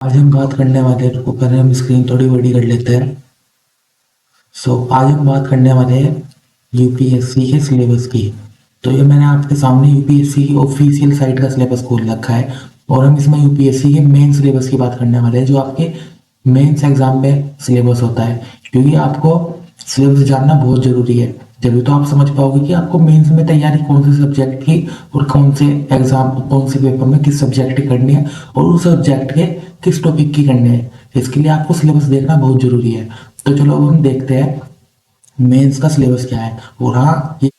आज हम बात करने वाले हैं, रुको पहले हम स्क्रीन थोड़ी बड़ी कर लेते हैं। आज हम बात करने वाले हैं यूपीएससी के सिलेबस की। तो ये मैंने आपके सामने यूपीएससी की ऑफिशियल साइट का सिलेबस खोल रखा है और हम इसमें यूपीएससी के मेन सिलेबस की बात करने वाले हैं, जो आपके मेंस एग्जाम में सिलेबस होता है। क्योंकि आपको सिलेबस जानना बहुत जरूरी है, तभी तो आप समझ पाओगे कि आपको मेंस में तैयारी कौन से सब्जेक्ट की और कौन से एग्जाम कौन से पेपर में किस सब्जेक्ट की करनी है और उस सब्जेक्ट के किस टॉपिक की करनी है। इसके लिए आपको सिलेबस देखना बहुत जरूरी है। तो चलो अब हम देखते हैं मेंस का सिलेबस क्या है। और हाँ, ये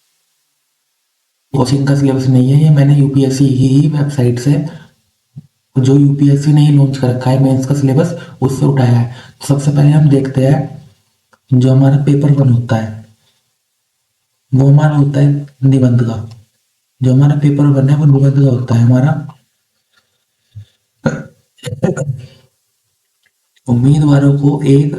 कोचिंग का सिलेबस नहीं है, ये मैंने यूपीएससी ही वेबसाइट से, जो यूपीएससी ने ही लॉन्च कर रखा है मेंस का सिलेबस, उससे उठाया है। तो सबसे पहले हम देखते हैं जो हमारा पेपर वन होता है, वो हमारा होता है निबंध का। जो हमारा पेपर वन है वो निबंध का होता है हमारा। उम्मीदवारों को एक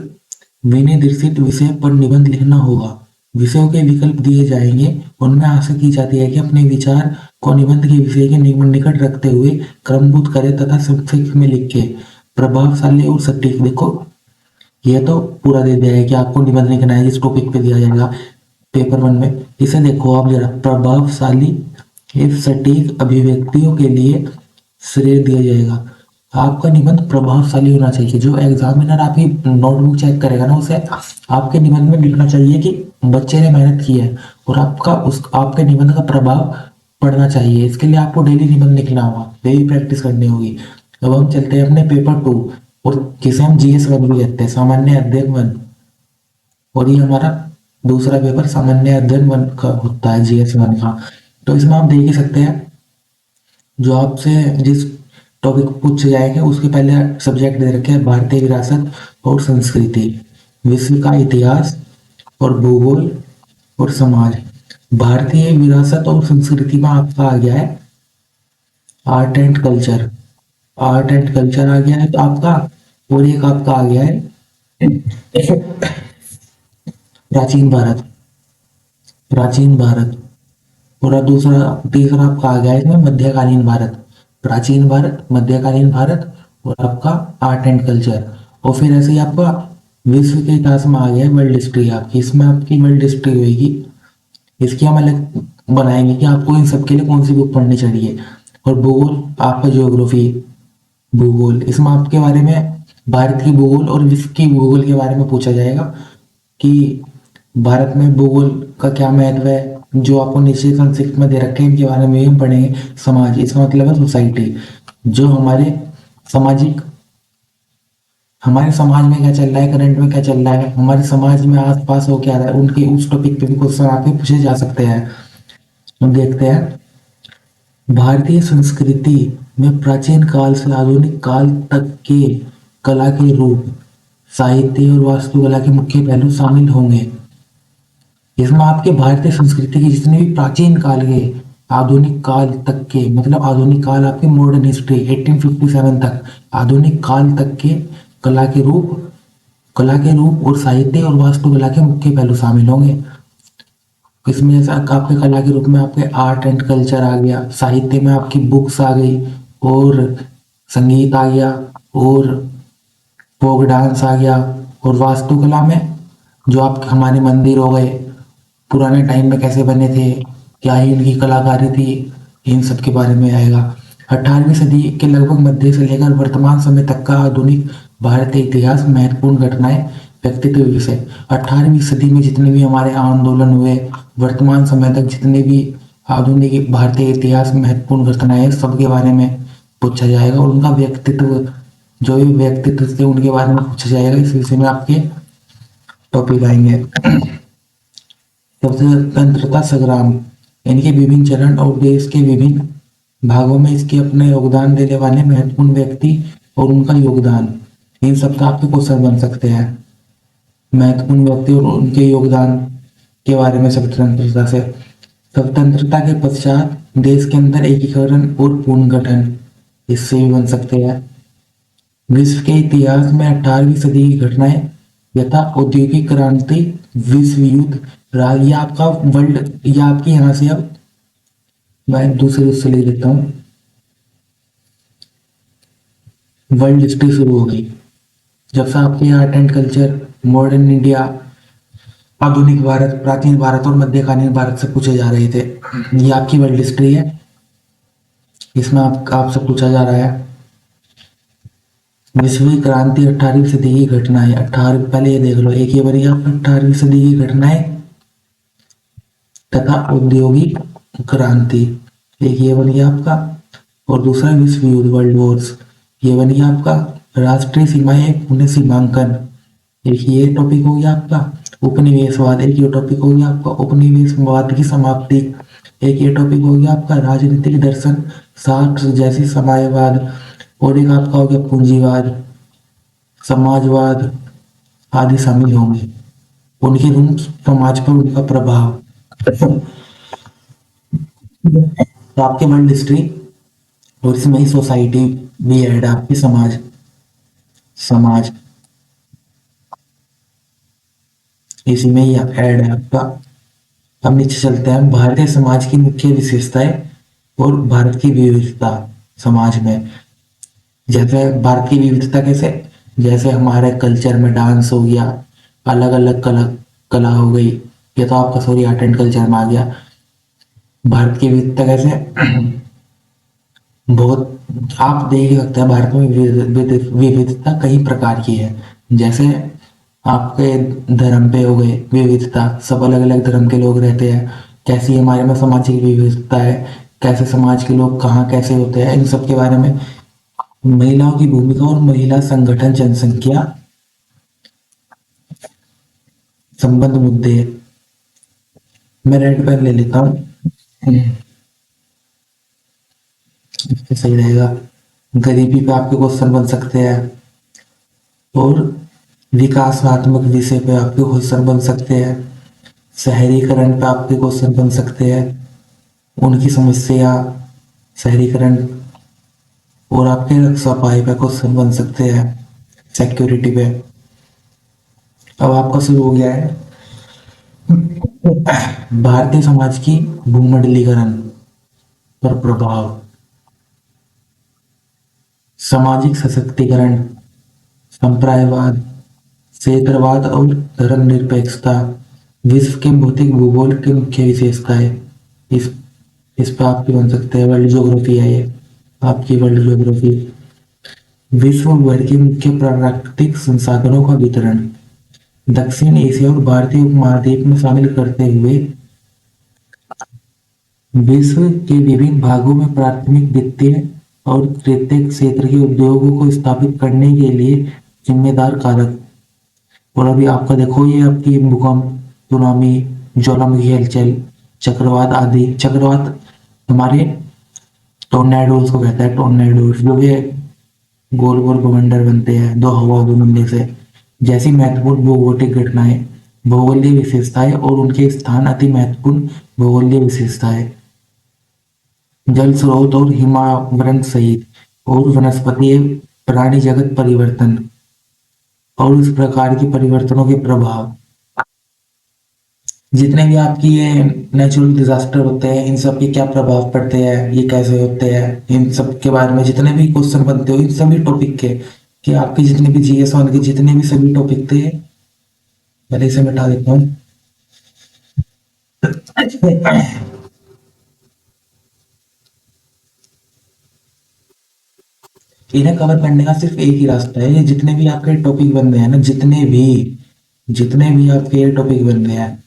विनिर्देशित विषय पर निबंध लिखना होगा। विषयों के विकल्प दिए जाएंगे, उनमें आशा की जाती है कि अपने विचार को निबंध के विषय के निकट रखते हुए क्रमबद्ध करें तथा संक्षिप्त में लिखे, प्रभावशाली और सटीक। देखो, ये तो पूरा दे दिया है कि आपको निबंध लिखना है जिस टॉपिक पे दिया जाएगा पेपर वन में। इसे देखो आप जरा, प्रभावशाली एवं सटीक अभिव्यक्तियों के लिए श्रेय दिया जाएगा। आपका निबंध प्रभावशाली होना चाहिए। जो एग्जामिनर आपकी नोटबुक चेक करेगा ना, उसे आपके निबंध में लिखना चाहिए कि बच्चे ने मेहनत की है और आपके निबंध का प्रभाव पड़ना चाहिए। इसके लिए आपको डेली निबंध लिखना होगा, डेली प्रैक्टिस करनी होगी। अब हम चलते हैं अपने पेपर टू, और जिसे हम जीएस वन भी कहते हैं, सामान्य अध्ययन वन। और ये हमारा दूसरा पेपर सामान्य अध्ययन वन का होता है, जीएस वन का। तो इसमें आप देख ही सकते हैं, जो आपसे जिस टॉपिक पूछे जाएंगे उसके पहले सब्जेक्ट दे रखे हैं भारतीय विरासत और संस्कृति, विश्व का इतिहास और भूगोल और समाज। भारतीय विरासत और संस्कृति में आपका आ गया है art and culture. Art and culture आ गया है तो आपका, और एक आपका आ गया है प्राचीन भारत। प्राचीन भारत। और अब दूसरा तीसरा आपका आ गया है इसमें मध्यकालीन भारत। प्राचीन भारत, मध्यकालीन भारत और आपका आर्ट एंड कल्चर। और फिर ऐसे ही आपका विश्व के इतिहास में आ गया है वर्ल्ड हिस्ट्री आपकी। इसमें आपकी वर्ल्ड हिस्ट्री होगी, इसकी हम अलग बनाएंगे कि आपको इन सब के लिए कौन सी बुक पढ़नी चाहिए। और भूगोल आपका ज्योग्राफी, भूगोल, इसमें आपके बारे में भारत की भूगोल और विश्व की भूगोल के बारे में पूछा जाएगा कि भारत में भूगोल का क्या महत्व है। जो आपको निश्चित संक्षिप्त में दे रखे हैं इनके बारे में हम पढ़ेंगे। समाज, इसका मतलब है सोसाइटी, जो हमारे समाज में क्या चल रहा है, करंट में क्या चल रहा है, हमारे समाज में आस पास हो क्या रहा है, उनके उस टॉपिक पे भी क्वेश्चन आपके पूछे जा सकते हैं। हम देखते हैं भारतीय संस्कृति में प्राचीन काल से आधुनिक काल तक के कला के रूप, साहित्य और वास्तुकला के मुख्य पहलू शामिल होंगे। इसमें आपके भारतीय संस्कृति की जितने भी प्राचीन काल के आधुनिक काल तक के, मतलब आधुनिक काल आपके मॉडर्न हिस्ट्री 1857 तक, आधुनिक काल तक के कला के रूप और साहित्य और वास्तुकला के मुख्य पहलू शामिल होंगे। इसमें जैसा आपके कला के रूप में आपके आर्ट एंड कल्चर आ गया, साहित्य में आपकी बुक्स आ गई और संगीत आ गया और फोक डांस आ गया। और वास्तुकला में जो आप हमारे मंदिर हो गए, पुराने टाइम में कैसे बने थे, क्या ही इनकी कलाकारी थी, इन सब के बारे में आएगा। 18वीं सदी के लगभग मध्य से लेकर वर्तमान समय तक का आधुनिक भारतीय इतिहास, महत्वपूर्ण घटनाएं, व्यक्तित्व विषय। 18वीं सदी में जितने भी हमारे आंदोलन हुए, वर्तमान समय तक जितने भी आधुनिक भारतीय इतिहास में महत्वपूर्ण घटनाएं, सबके बारे में पूछा जाएगा। और उनका व्यक्तित्व, जो भी व्यक्तित्व थे उनके बारे में पूछा जाएगा। इस विषय में आपके टॉपिक आएंगे। सबसे स्वतंत्रता संग्राम, इनके विभिन्न चरण और देश के विभिन्न भागों में इसके अपने योगदान देने वाले महत्वपूर्ण व्यक्ति और उनका योगदान, इन सब का आपके क्वेश्चन बन सकते हैं। महत्वपूर्ण व्यक्ति और उनके योगदान के बारे में स्वतंत्रता से। स्वतंत्रता के पश्चात देश के अंदर एकीकरण और पुनर्गठन, इससे भी बन सकते हैं। विश्व के इतिहास में 18वीं सदी की घटनाएं यथा औद्योगिक क्रांति, विश्व युद्ध, ये आपका वर्ल्ड, ये आपकी यहाँ से, अब मैं दूसरे उससे ले लेता हूँ। वर्ल्ड हिस्ट्री शुरू हो गई। जब से आपके art and culture, modern India, आधुनिक भारत, प्राचीन भारत और मध्यकालीन भारत से पूछे जा रहे थे। ये आपकी वर्ल्ड हिस्ट्री है। इसमें आपसे पूछा जा रहा है विश्व क्रांति 18वीं सदी की घटनाएं। 18 पहले ये देख लो, एक ये बनी आप 18वीं सदी की घटनाएं तथा औद्योगिक क्रांति, एक ये बन गया आपका। और दूसरा विश्व युद्ध, वर्ल्ड वॉर्स, ये बन गया आपका। राष्ट्रीय सीमाएं पुनः सीमांकन, एक ये टॉपिक हो गया आपका। उपनिवेशवाद, एक ये टॉपिक हो गया आपका। उपनिवेशवाद की समाप्ति, एक ये टॉपिक हो गया आपका। राजनीतिक दर्शन, साठ जैसी समाजवाद, और एक आपका हो गया पूंजीवाद, समाजवाद आदि शामिल होंगे। उनके रूप समाज पर उनका प्रभाव। तो आपके वर्ल्ड हिस्ट्री और इसमें ही सोसाइटी भी ऐड है आपकी, समाज, समाज इसी में ही ऐड है आपका। अब नीचे चलते हैं, भारतीय समाज की मुख्य विशेषताएं और भारत की विविधता समाज में। जैसे भारत की विविधता कैसे, जैसे हमारे कल्चर में डांस हो गया, अलग अलग कला कला हो गई। ये तो आपका सॉरी आर्ट एंड कल्चर में आ गया। भारत की विविधता कैसे, बहुत आप देख ही सकते हैं भारत में विविधता कई प्रकार की है। जैसे आपके धर्म पे हो गए विविधता, सब अलग अलग धर्म के लोग रहते हैं। कैसी हमारे में सामाजिक विविधता है, कैसे समाज के लोग कहाँ कैसे होते हैं, इन सब के बारे में। महिलाओं की भूमिका और महिला संगठन, जनसंख्या संबंध मुद्दे। मैं रेड पेन ले लेता हूँ, इससे सही रहेगा। गरीबी पे आपके क्वेश्चन बन सकते हैं, और विकासात्मक विषय पे आपके क्वेश्चन बन सकते हैं। शहरीकरण पे आपके क्वेश्चन बन सकते हैं, उनकी समस्या, शहरीकरण। और आपके रक्षा पाए पे क्वेश्चन बन सकते हैं, सिक्योरिटी पे। अब आपका शुरू हो गया है भारतीय समाज की भूमंडलीकरण पर प्रभाव, सामाजिक सशक्तिकरण, संप्रदायवाद, क्षेत्रवाद और धर्मनिरपेक्षता, विश्व के भौतिक भूगोल की मुख्य विशेषताएं। इस इस पर आपकी बन सकते हैं, वर्ल्ड ज्योग्राफी है ये आपकी, वर्ल्ड ज्योग्राफी। विश्व भर के मुख्य प्राकृतिक संसाधनों का वितरण, दक्षिण एशिया और भारतीय उपमहाद्वीप में शामिल करते हुए विश्व के विभिन्न भागों में प्राथमिक, वित्तीय और तृतीयक क्षेत्र के उद्योगों को स्थापित करने के लिए जिम्मेदार कारक। और अभी आपका देखो, ये आपकी भूकंप, सुनामी, ज्वालामुखी हलचल, चक्रवात आदि। चक्रवात हमारे टोर्नेडोज को कहता है, टोर्नेडोज, जो कि गोल गोल बवंडर बनते हैं दो हवा के मिलने से। जैसी महत्वपूर्ण भौगोलिक घटनाएं, भौगोलिक विशेषताएं और उनके स्थान अति महत्वपूर्ण भौगोलिक विशेषताएं, जल स्रोत और हिमावरण सहित, और वनस्पति प्राणी जगत परिवर्तन और इस प्रकार के परिवर्तनों के प्रभाव। जितने भी आपकी ये नेचुरल डिजास्टर होते हैं, इन सब के क्या प्रभाव पड़ते हैं, ये कैसे होते हैं, इन सब के बारे में जितने भी क्वेश्चन बनते हो इन सभी टॉपिक के, कि आपके जितने भी जीएस वन के जितने भी सभी टॉपिक थे, पहले इसे मिटा देता हूँ। इन्हें कवर करने का सिर्फ एक ही रास्ता है। ये जितने भी आपके टॉपिक बन रहे हैं ना, जितने भी आपके ये टॉपिक बन रहे हैं,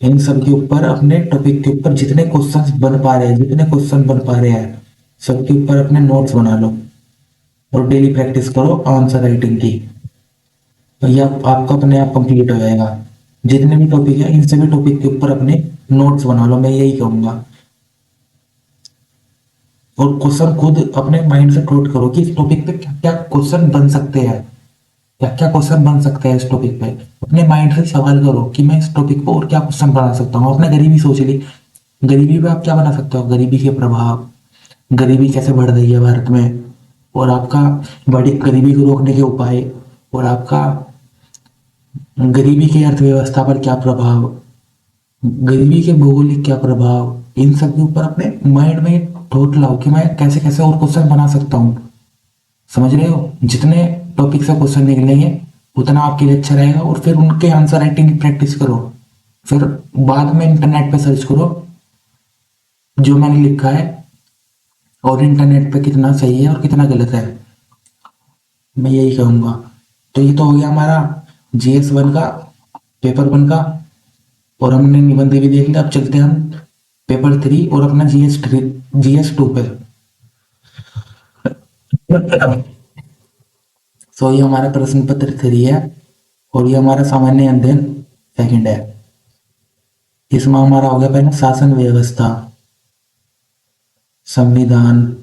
इन सब के ऊपर, अपने टॉपिक के ऊपर जितने क्वेश्चंस बन पा रहे हैं, जितने क्वेश्चन बन पा रहे हैं, सबके ऊपर अपने नोट्स बना लो और डेली प्रैक्टिस करो आंसर राइटिंग की। तो ये आपका अपने आप कंप्लीट हो जाएगा। जितने भी टॉपिक है, इन सभी टॉपिक के ऊपर अपने नोट्स बना लो, मैं यही कहूंगा। और क्वेश्चन खुद अपने माइंड से थॉट करो कि इस टॉपिक पे क्या क्या क्वेश्चन बन सकते हैं, क्या क्या क्वेश्चन बन सकते हैं इस टॉपिक पे। अपने माइंड से सवाल करो कि मैं इस टॉपिक पर और क्या क्वेश्चन बना सकता हूँ। आपने गरीबी सोच ली, गरीबी पे आप क्या बना सकते हो, गरीबी के प्रभाव, गरीबी कैसे बढ़ रही है भारत में, और आपका बड़ी गरीबी को रोकने के उपाय, और आपका गरीबी की अर्थव्यवस्था पर क्या प्रभाव, गरीबी के भौगोलिक क्या प्रभाव। इन सब के ऊपर अपने माइंड में थॉट लाओ कि मैं कैसे कैसे और क्वेश्चन बना सकता हूँ। समझ रहे हो? जितने टॉपिक से क्वेश्चन निकलेंगे उतना आपके लिए अच्छा रहेगा, और फिर उनके आंसर राइटिंग की प्रैक्टिस करो। फिर बाद में इंटरनेट पे सर्च करो जो मैंने लिखा है, और इंटरनेट पे कितना सही है और कितना गलत है, मैं यही कहूँगा। तो ये तो हो गया हमारा GS 1 का, पेपर 1 का, और हमने निबंध भी देख लिया। अब चलते हैं हम पेपर 3 और अपना GS 2 पे। सो ये हमारा प्रश्न पत्र 3 है, और ये हमारा सामान्य अध्ययन सेकंड है। इसमें हमारा हो गया पहले शासन व्यवस्था, संविधान,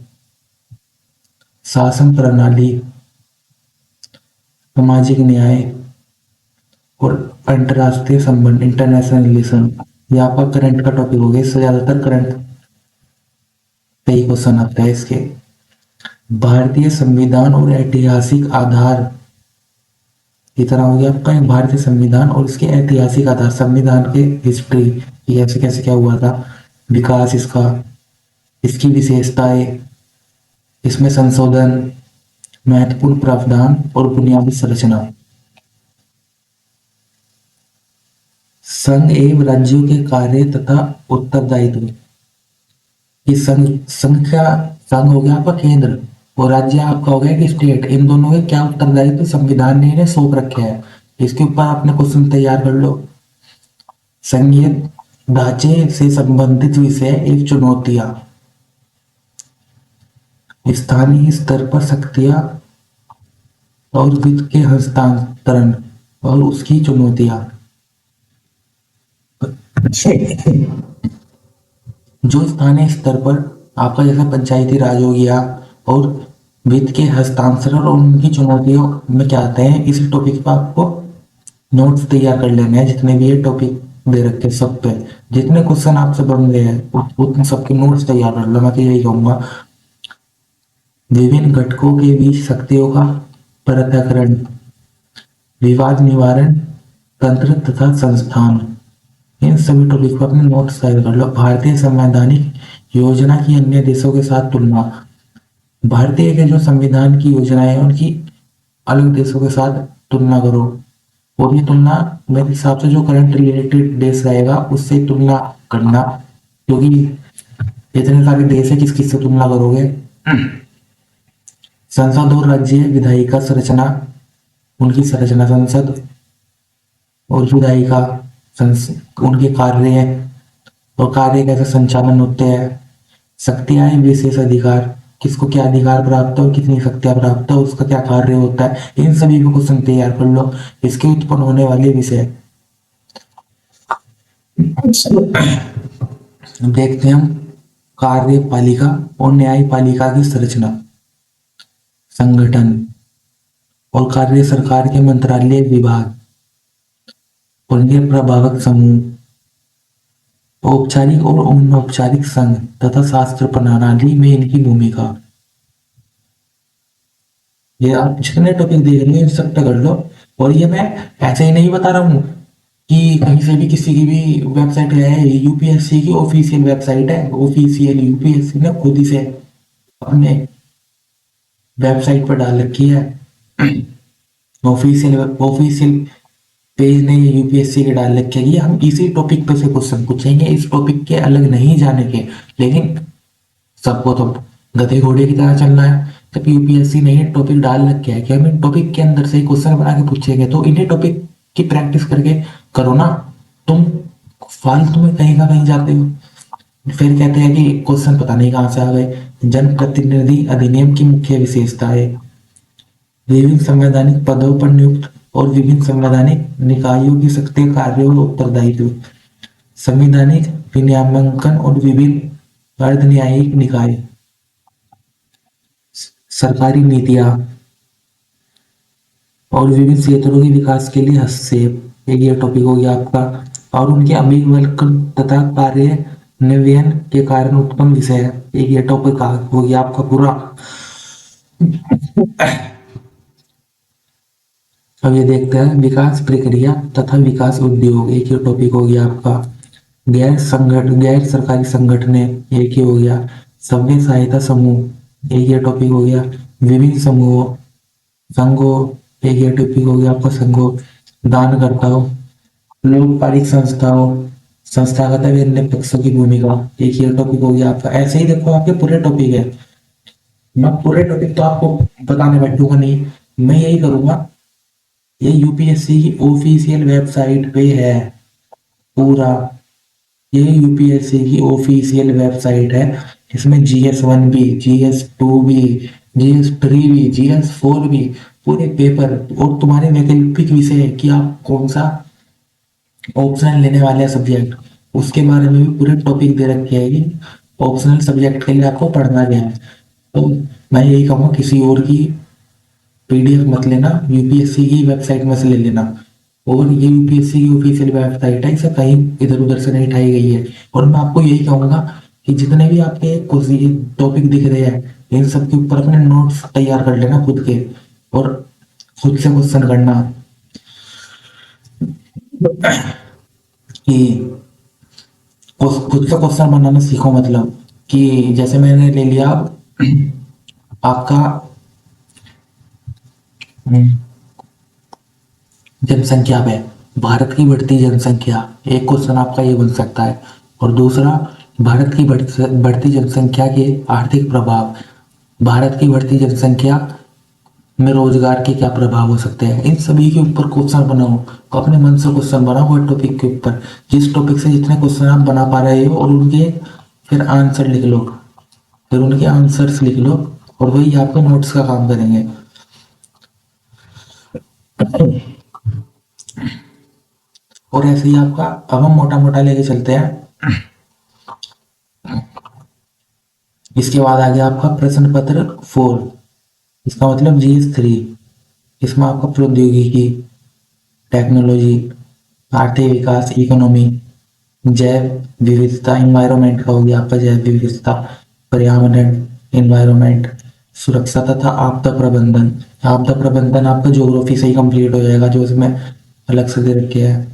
शासन प्रणाली, सामाजिक न्याय, और अंतर्राष्ट्रीय संबंध, इंटरनेशनल रिलेशन। ये आपका करंट का टॉपिक हो गया, इससे ज्यादातर करंट पे ही क्वेश्चन आता है इसके। भारतीय संविधान और ऐतिहासिक आधार, ये तरह हो गया आपका भारतीय संविधान और इसके ऐतिहासिक आधार, संविधान के हिस्ट्री, ये कैसे कैसे क्या हुआ था, विकास इसका, इसकी विशेषताएं, इसमें संशोधन, महत्वपूर्ण प्रावधान और बुनियादी संरचना। संघ एवं राज्यों के कार्य तथा उत्तरदायित्व। ये संघ का, संघ हो गया आपका केंद्र, और राज्य आपका हो गया कि स्टेट। इन दोनों के क्या उत्तरदायित्व संविधान ने इन्हें सौंप रखे हैं, इसके ऊपर आपने क्वेश्चन तैयार कर लो। संघीय ढांचे से संबंधित विषय एक चुनौतियां, स्थानीय स्तर पर शक्तियां और वित्त के हस्तांतरण और उसकी चुनौतियां। जो स्थानीय स्तर पर आपका जैसा पंचायती राज हो गया, और वित्त के हस्तांतरण और उनकी चुनौतियों में क्या आते हैं, इस टॉपिक पर आपको नोट्स तैयार कर लेने हैं। जितने भी ये टॉपिक दे रखे सब पे जितने क्वेश्चन आपसे बन रहे हैं उतने सबके नोट्स तैयार कर लो। मैं तो यही कहूंगा। विभिन्न घटकों के बीच शक्तियों का पृथक्करण, विवाद निवारण तंत्र तथा संस्थान, इन सभी टॉपिक पर अपने नोट्स तैयार कर लो। भारतीय संवैधानिक योजना की अन्य देशों के साथ तुलना, भारतीय के जो संविधान की योजनाएं है उनकी अलग देशों के साथ तुलना करो, और ये तुलना मेरे हिसाब से जो करंट रिलेटेड देश रहेगा उससे तुलना करना, क्योंकि इतने सारे देश है, किस किस से तुलना करोगे। संसद और राज्य विधायिका संरचना, उनकी संरचना, संसद और विधायिका, उनके कार्य और कार्य कैसे संचालन होते हैं। शक्तियां, विशेष अधिकार, किसको क्या अधिकार प्राप्त है और कितनी शक्तियां प्राप्त है, उसका क्या कार्य होता है, इन सभी को क्वेश्चन तैयार कर लो। इसके उत्पन्न होने वाले विषय देखते हैं हम। कार्यपालिका और न्यायपालिका की संरचना, संगठन और कार्य, सरकार के मंत्रालय, विभाग और इनके प्रभावक समूह, औपचारिक और अनौपचारिक संघ तथा शास्त्र प्रणाली में इनकी भूमिका। ये आप जितने टॉपिक देख रहे हो सब कर लो। और ये मैं ऐसे ही नहीं बता रहा हूँ कि कहीं से भी किसी की भी वेबसाइट है, यूपीएससी की ऑफिशियल वेबसाइट है, ऑफिशियल यूपीएससी ने खुद ही से अपने वेबसाइट पर डाल रखी है। ऑफिशियल ऑफिशियल पेज ने यूपीएससी के डाल रखे हैं कि हम इसी टॉपिक पे से क्वेश्चन पूछेंगे, इस टॉपिक के अलग नहीं जाने के। लेकिन सबको तो गधे घोड़े की तरह चलना है। जब यूपीएससी ने ये टॉपिक डाल रखे है कि हम इन टॉपिक के अंदर से क्वेश्चन बना के पूछेंगे, तो इन्हीं टॉपिक की प्रैक्टिस करके करो ना। तुम फालतू में कहीं का कहीं जाते हो, फिर कहते हैं कि क्वेश्चन पता नहीं कहाँ से आ गए। जनप्रतिनिधि अधिनियम की मुख्य विशेषता है विभिन्न संवैधानिक पदों पर नियुक्त और विभिन्न संवैधानिक निकायों की सक्रिय कार्यों और उत्तरदायित्व, संवैधानिक विनियामक और विभिन्न अर्ध न्यायिक निकाय, सरकारी नीतियां और विभिन्न क्षेत्रों के विकास के लिए हस्तक्षेप, एक ये टॉपिक हो गया आपका। और उनके अभिवलन तथा कार्यान्वयन के कारण उत्पन्न विषय, एक ये टॉपिक हो गया आपका पूरा। अब ये देखते हैं विकास प्रक्रिया तथा विकास उद्योग, एक ही टॉपिक हो गया आपका। गैर सरकारी संगठन एक ही हो गया। सभ्य सहायता समूह, एक ये टॉपिक हो गया। विभिन्न समूहों, संघों, एक ये टॉपिक हो गया आपका संघों, दानकर्ताओं, लोकपालिक संस्थाओं, संस्थागत एवं अन्य पक्षों की भूमिका, एक ये टॉपिक हो गया आपका। ऐसे ही देखो आपके पूरे टॉपिक है। मैं पूरे टॉपिक तो आपको बताने बैठूंगा नहीं, मैं यही करूंगा, ये यूपीएससी की ऑफिशियल वेबसाइट पे है पूरा। ये यूपीएससी की ऑफिशियल वेबसाइट है। इसमें GS1 भी, GS2 भी, GS3 भी, GS4 भी, पूरे पेपर और तुम्हारे वैकल्पिक विषय है कि आप कौन सा ऑप्शनल लेने वाले हैं सब्जेक्ट, उसके बारे में भी पूरे टॉपिक दे रखे हैं कि ऑप्शनल सब्जेक्ट के लिए आपको पढ़ना क्या है। तो मैं यही कहूँगा किसी और की पीडीएफ मत लेना, यूपीएससी की वेबसाइट में से ले लेना। और ये यूपीएससी की ऑफिशियल वेबसाइट है, इसे कहीं इधर उधर से नहीं उठाई गई है। और मैं आपको यही कहूंगा कि जितने भी आपके टॉपिक दिख रहे हैं, इन सब के ऊपर अपने नोट्स तैयार कर लेना खुद के, और खुद से क्वेश्चन करना कि खुद से क्वेश्चन बनाना सीखो। मतलब कि जैसे मैंने ले लिया आपका जनसंख्या पे, भारत की बढ़ती जनसंख्या, एक क्वेश्चन आपका ये बन सकता है। और दूसरा, भारत की बढ़ती जनसंख्या के आर्थिक प्रभाव, भारत की बढ़ती जनसंख्या में रोजगार के क्या प्रभाव हो सकते हैं। इन सभी के ऊपर क्वेश्चन बनाओ, तो अपने मन से क्वेश्चन बनाओ हर टॉपिक के ऊपर, जिस टॉपिक से जितने क्वेश्चन आप बना पा रहे हो, और उनके फिर आंसर लिख लो, फिर उनके आंसर्स लिख लो, और वही आपके नोट्स का काम करेंगे। और ऐसे ही आपका, अब हम मोटा मोटा लेके चलते हैं। इसके बाद आ गया आपका प्रश्न पत्र 4, इसका मतलब GS3। इसमें आपका प्रौद्योगिकी, टेक्नोलॉजी, आर्थिक विकास, इकोनॉमी, जैव विविधता, इन्वायरमेंट का हो गया आपका जैव विविधता, पर्यावरण, इन्वायरमेंट, सुरक्षा तथा आपदा प्रबंधन। आपदा प्रबंधन आपका ज्योग्राफी से ही कंप्लीट हो जाएगा, जो इसमें अलग से दे रखे हैं।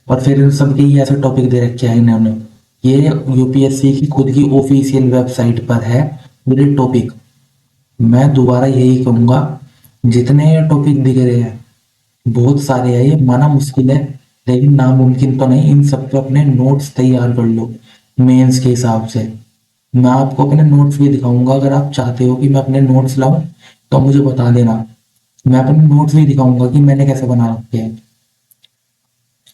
और फिर इन सब के ही ऐसे टॉपिक दे रखे हैं इन्होंने। ये यूपीएससी की खुद की ऑफिशियल वेबसाइट पर है मेरे टॉपिक। मैं दोबारा यही कहूंगा, जितने टॉपिक दिख रहे हैं बहुत सारे हैं, ये माना मुश्किल है लेकिन नामुमकिन तो नहीं। इन सब पे अपने नोट्स तैयार कर लो मेंस के हिसाब से। मैं आपको अपने नोट्स भी दिखाऊंगा, अगर आप चाहते हो कि मैं अपने नोट्स लाऊं तो मुझे बता देना, मैं अपने नोट्स भी दिखाऊंगा कि मैंने कैसे बना रखे हैं।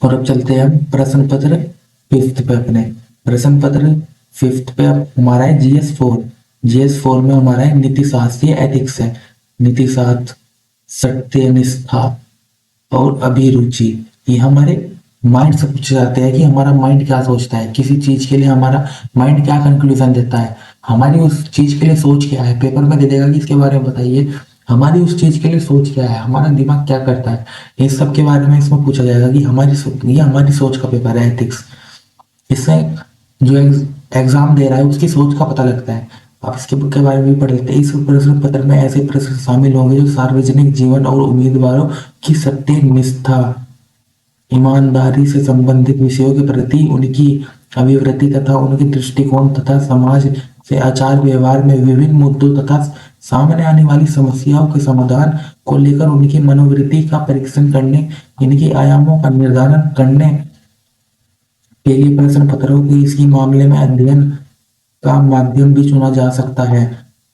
और अब चलते हैं हम प्रश्न पत्र 5th पे। अपने प्रश्न पत्र 5th पे हमारा है GS4। GS4 में हमारा है नीति शास्त्रीय एथिक्स है, नीति शास्त्र, सत्यनिष्ठा और अभिरुचि। ये हमारे माइंड से पूछे जाते हैं कि हमारा माइंड क्या सोचता है किसी चीज के लिए, हमारा माइंड क्या कंक्लूजन देता है, हमारी उस चीज के लिए सोच क्या है। पेपर में दे देगा कि इसके बारे में बताइए, हमारी उस चीज के लिए सोच क्या है, हमारा दिमाग क्या करता है, इस सब के बारे में इसमें पूछा जाएगा कि ये हमारी सोच का पेपर है एथिक्स। इससे जो एग्जाम दे रहा है उसकी सोच का पता लगता है। आप इसके बुक के बारे में भी पढ़ लेते हैं। इस प्रश्न पत्र में ऐसे प्रश्न शामिल होंगे जो सार्वजनिक जीवन और उम्मीदवारों की सत्यनिष्ठा, ईमानदारी से संबंधित विषयों के प्रति उनकी अभिवृत्ति तथा उनके दृष्टिकोण तथा समाज से आचार व्यवहार में विभिन्न मुद्दों तथा सामने आने वाली समस्याओं के समाधान को लेकर उनकी मनोवृत्ति का परीक्षण करने, इनकी आयामों का निर्धारण करने के लिए प्रश्न पत्रों के इसी मामले में अध्ययन का माध्यम भी चुना जा सकता है।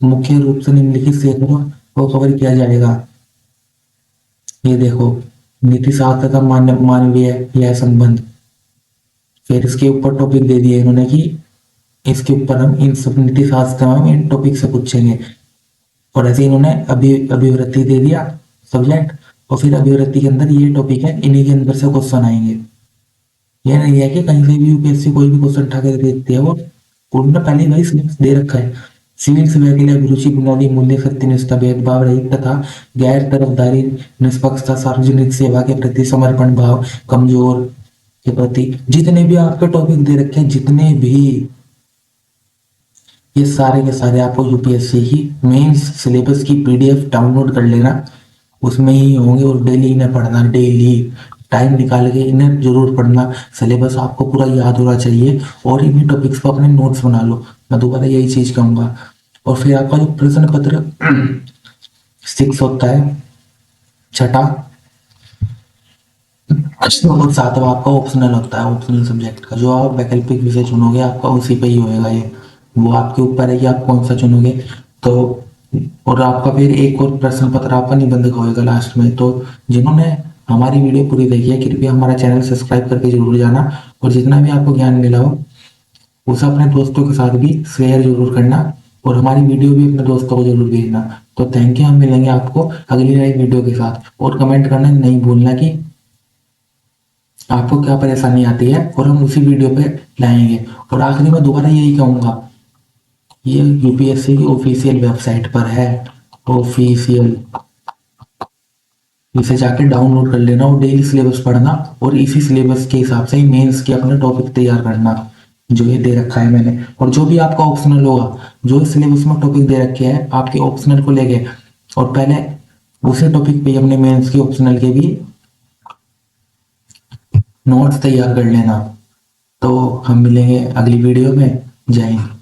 मुख्य रूप से निम्नलिखित क्षेत्रों को कवर किया जाएगा। ये देखो, नीति शास्त्र तथा मानवीय यह संबंध। फिर इसके ऊपर टॉपिक दे दिए इन्होंने कि इसके ऊपर हम इन सब नीति शास्त्र में हम इन टॉपिक से पूछेंगे। और ऐसे इन्होंने अभिवृत्ति दे दिया सब्जेक्ट, और फिर अभिवृत्ति के अंदर ये टॉपिक है, इन्हीं के अंदर से क्वेश्चन आएंगे। ये नहीं है कि कहीं से भी यूपीएससी कोई भी क्वेश्चन उठा के दे देती है, वो उन्होंने पहले वही सिलेबस दे रखा है। सिविल सेवा के लिए अभिरुचि, बुनियादी मूल्य, सत्यनिष्ठा, भेदभाव रहित तथा गैर तरफदारी, निष्पक्षता, सार्वजनिक सेवा के प्रति समर्पण भाव, कमजोर के प्रति, जितने भी आपके टॉपिक दे रखे हैं, जितने भी, ये सारे के सारे आपको यूपीएससी की मेंस सिलेबस की पीडीएफ डाउनलोड कर लेना, उसमें ही होंगे। और डेली इन्हें पढ़ना, डेली टाइम निकाल के इन्हें जरूर पढ़ना। सिलेबस आपको पूरा याद होना चाहिए, और इन्हीं टॉपिक्स पर अपने नोट्स बना लो। मैं दोबारा यही चीज कहूंगा। और फिर आपका जो प्रश्न पत्र 6 होता है, छठा, और सातवां आपका ऑप्शनल होता है, ऑप्शनल सब्जेक्ट का, जो आप वैकल्पिक विषय चुनोगे आपका उसी पे ही होएगा ये, वो आपके ऊपर है कि आप कौन सा चुनोगे। तो और आपका फिर एक और प्रश्न पत्र आपका निबंध का होएगा लास्ट में। तो जिन्होंने हमारी वीडियो पूरी देखी है, कृपया हमारा चैनल सब्सक्राइब करके जरूर जाना, और जितना भी आपको ज्ञान मिला हो उसे अपने दोस्तों के साथ भी शेयर जरूर करना, और हमारी वीडियो भी अपने दोस्तों को जरूर भेजना। तो थैंक यू, हम मिलेंगे आपको अगली नई वीडियो के साथ, और कमेंट करना नहीं भूलना कि आपको क्या परेशानी आती है, और हम उसी वीडियो पे लाएंगे। और आखिरी में दोबारा यही कहूंगा, ये यूपीएससी की ऑफिशियल वेबसाइट पर है, ऑफिशियल, इसे जाके डाउनलोड कर लेना और डेली सिलेबस पढ़ना, और इसी सिलेबस के हिसाब से ही मेंस के अपने टॉपिक तैयार करना, जो ये दे रखा है मैंने। और जो भी आपका ऑप्शनल होगा, जो सिलेबस में टॉपिक दे रखे हैं आपके ऑप्शनल को लेके, और पहले उसी टॉपिक पे अपने मेंस के ऑप्शनल के भी नोट्स तैयार कर लेना। तो हम मिलेंगे अगली वीडियो में। जय हिंद।